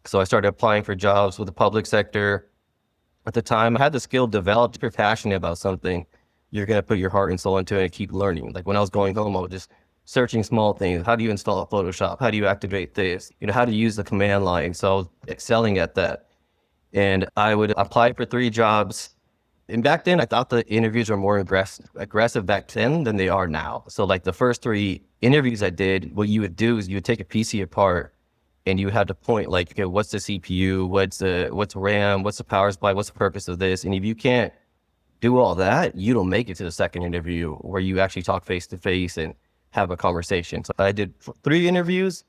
So I started applying for jobs with the public sector. At the time, I had the skill developed. If you're passionate about something, you're going to put your heart and soul into it and keep learning. Like when I was going home, I was just searching small things. How do you install Photoshop? How do you activate this? How to use the command line. So I was excelling at that. And I would apply for 3 jobs. And back then, I thought the interviews were more aggressive back then than they are now. So like the first 3 interviews I did, what you would do is you would take a PC apart and you had to point like, okay, what's the CPU? What's RAM? What's the power supply? What's the purpose of this? And if you can't do all that, you don't make it to the second interview where you actually talk face to face and have a conversation. So I did 3 interviews,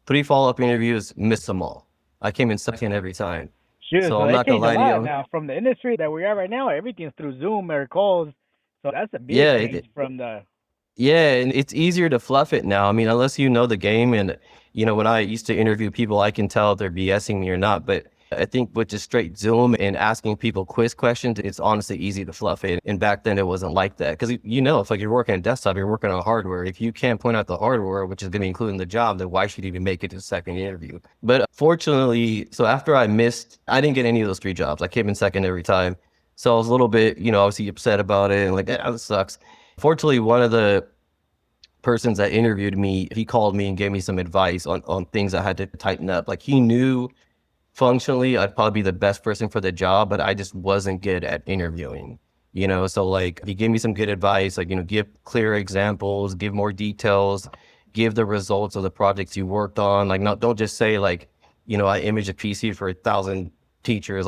3 follow-up interviews, missed them all. I came in second every time. Shoot, So so I'm they not gonna changed a lie to lot you. now from the industry that we're at right now. Everything's through Zoom or calls. So that's a big Yeah, change from the. yeah, and it's easier to fluff it now. I mean, unless you know the game, and when I used to interview people, I can tell if they're BSing me or not. But I think with just straight Zoom and asking people quiz questions, it's honestly easy to fluff it. And back then, it wasn't like that because if like you're working on desktop, you're working on hardware. If you can't point out the hardware, which is going to include in the job, then why should you even make it to the second interview? But fortunately, so after I didn't get any of those 3 jobs. I came in second every time. So I was a little bit, obviously upset about it and like, this sucks. Fortunately, one of the persons that interviewed me, he called me and gave me some advice on things I had to tighten up. Like he knew functionally I'd probably be the best person for the job, but I just wasn't good at interviewing. So like he gave me some good advice, like, give clear examples, give more details, give the results of the projects you worked on. Like, don't just say like, I imaged a PC for 1,000 teachers.